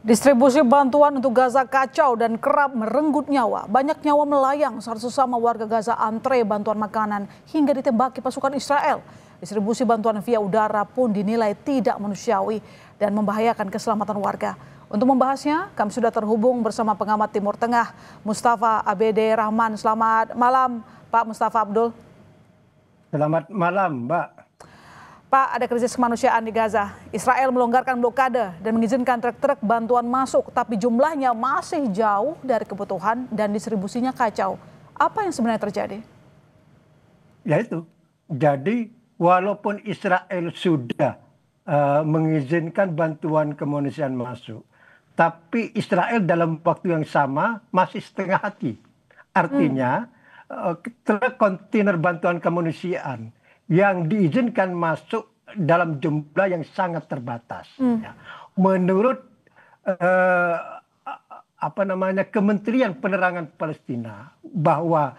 Distribusi bantuan untuk Gaza kacau dan kerap merenggut nyawa. Banyak nyawa melayang saat sesama warga Gaza antre bantuan makanan hingga ditembaki pasukan Israel. Distribusi bantuan via udara pun dinilai tidak manusiawi dan membahayakan keselamatan warga. Untuk membahasnya, kami sudah terhubung bersama pengamat Timur Tengah, Mustafa ABD Rahman. Selamat malam, Pak Mustafa Abdul. Selamat malam, Mbak. Pak, ada krisis kemanusiaan di Gaza. Israel melonggarkan blokade dan mengizinkan truk-truk bantuan masuk, tapi jumlahnya masih jauh dari kebutuhan dan distribusinya kacau. Apa yang sebenarnya terjadi? Ya itu. Jadi walaupun Israel sudah mengizinkan bantuan kemanusiaan masuk, tapi Israel dalam waktu yang sama masih setengah hati. Artinya truk kontainer bantuan kemanusiaan yang diizinkan masuk dalam jumlah yang sangat terbatas. Ya. Menurut Kementerian Penerangan Palestina, bahwa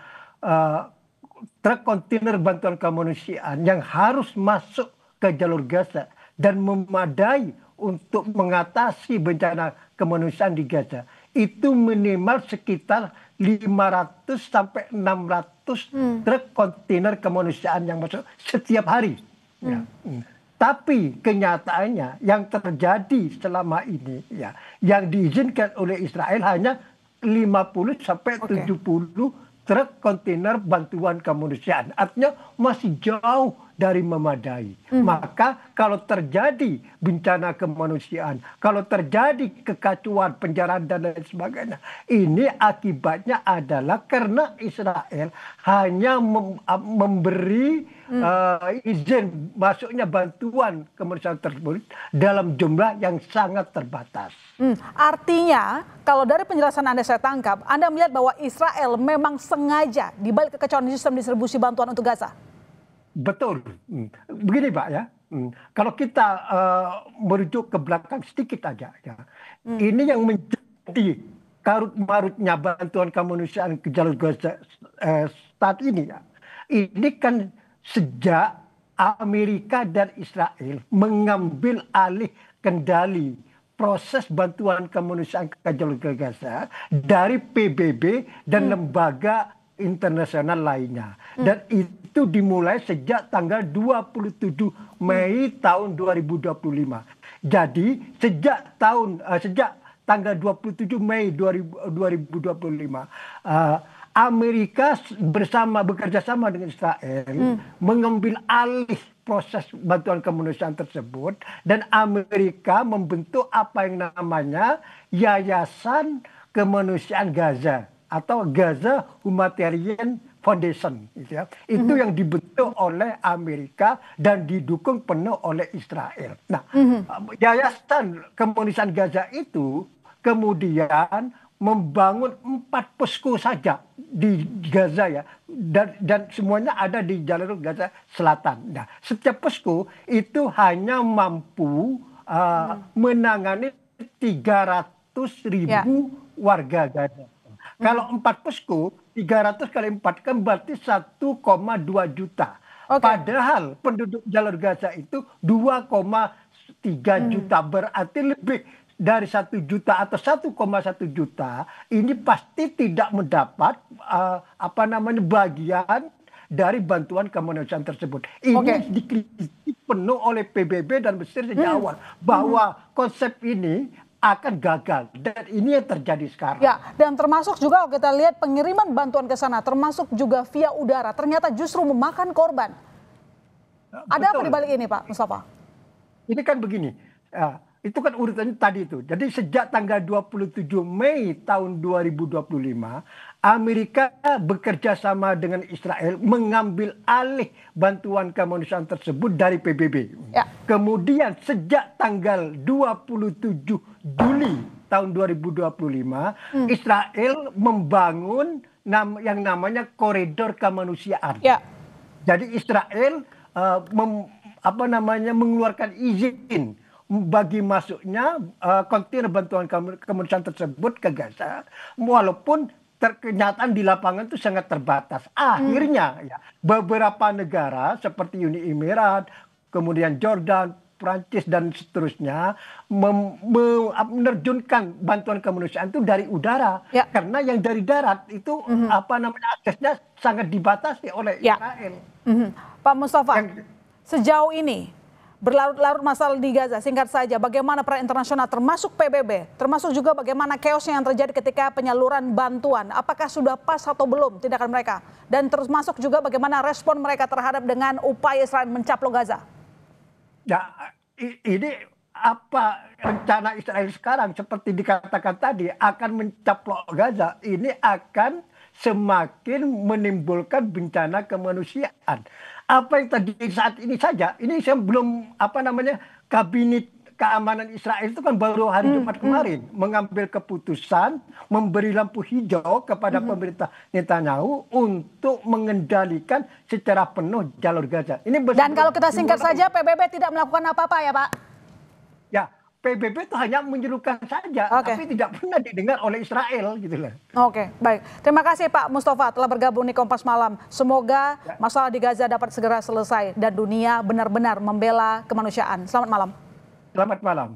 truk kontainer bantuan kemanusiaan yang harus masuk ke jalur Gaza dan memadai untuk mengatasi bencana kemanusiaan di Gaza itu minimal sekitar 500 sampai 600 truk kontainer kemanusiaan yang masuk setiap hari. Ya. Tapi kenyataannya yang terjadi selama ini, ya, yang diizinkan oleh Israel hanya 50 sampai 70 truk kontainer bantuan kemanusiaan. Artinya masih jauh dari memadai. Maka kalau terjadi bencana kemanusiaan, kalau terjadi kekacauan, penjarahan dan lain sebagainya, ini akibatnya adalah karena Israel hanya memberi izin masuknya bantuan kemanusiaan tersebut dalam jumlah yang sangat terbatas. Artinya, kalau dari penjelasan Anda saya tangkap, Anda melihat bahwa Israel memang sengaja dibalik kekacauan sistem distribusi bantuan untuk Gaza. Betul. Begini Pak ya, kalau kita merujuk ke belakang sedikit aja, ya, ini yang menjadi karut marutnya bantuan kemanusiaan ke jalur Gaza saat ini, ya. Ini kan sejak Amerika dan Israel mengambil alih kendali proses bantuan kemanusiaan ke jalur Gaza dari PBB dan lembaga internasional lainnya. Dan itu dimulai sejak tanggal 27 Mei tahun 2025. Jadi sejak tanggal 27 Mei 2025 Amerika bekerja sama dengan Israel mengambil alih proses bantuan kemanusiaan tersebut, dan Amerika membentuk apa yang namanya Yayasan Kemanusiaan Gaza atau Gaza Humanitarian Foundation, gitu ya. Itu yang dibentuk oleh Amerika dan didukung penuh oleh Israel. Nah, Yayasan Kemanusiaan Gaza itu kemudian membangun 4 posko saja di Gaza, ya, dan semuanya ada di jalur Gaza Selatan. Nah, setiap posko itu hanya mampu menangani 300.000 warga Gaza. Kalau 4 posko, 300 kali 4 kan berarti 1,2 juta. Padahal penduduk jalur Gaza itu 2,3 juta. Berarti lebih dari 1 juta atau 1,1 juta ini pasti tidak mendapat bagian dari bantuan kemanusiaan tersebut. Ini dikritik penuh oleh PBB dan Mesir sejak awal bahwa konsep ini akan gagal, dan ini yang terjadi sekarang. Ya, dan termasuk juga kalau kita lihat pengiriman bantuan ke sana, termasuk juga via udara, ternyata justru memakan korban. Ada apa di balik ini, Pak Mustafa? Ini kan begini, itu kan urutannya tadi itu. Jadi sejak tanggal 27 Mei tahun 2025, Amerika bekerja sama dengan Israel mengambil alih bantuan kemanusiaan tersebut dari PBB. Ya. Kemudian sejak tanggal 27 Juli tahun 2025, Israel membangun yang namanya koridor kemanusiaan. Ya. Jadi Israel mengeluarkan izin bagi masuknya kontainer bantuan kemanusiaan tersebut ke Gaza, walaupun kenyataan di lapangan itu sangat terbatas. Akhirnya ya, beberapa negara seperti Uni Emirat, kemudian Jordan, Prancis dan seterusnya menerjunkan bantuan kemanusiaan itu dari udara, karena yang dari darat itu aksesnya sangat dibatasi oleh Israel. Pak Mustafa, sejauh ini berlarut-larut masalah di Gaza, singkat saja, bagaimana peran internasional termasuk PBB, termasuk juga bagaimana chaosnya yang terjadi ketika penyaluran bantuan, apakah sudah pas atau belum tindakan mereka, dan termasuk juga bagaimana respon mereka terhadap dengan upaya Israel mencaplok Gaza? Ya, ini apa rencana Israel sekarang seperti dikatakan tadi akan mencaplok Gaza, ini akan semakin menimbulkan bencana kemanusiaan. Apa yang tadi saat ini saja, ini saya belum kabinet keamanan Israel itu kan baru hari Jumat kemarin mengambil keputusan memberi lampu hijau kepada pemerintah Netanyahu untuk mengendalikan secara penuh jalur Gaza. Dan kalau kita singkat saja, PBB tidak melakukan apa-apa ya Pak? Ya, PBB itu hanya menyerukan saja, tapi tidak pernah didengar oleh Israel gitu loh. Oke, baik. Terima kasih Pak Mustafa telah bergabung di Kompas Malam. Semoga masalah di Gaza dapat segera selesai dan dunia benar-benar membela kemanusiaan. Selamat malam. Selamat malam.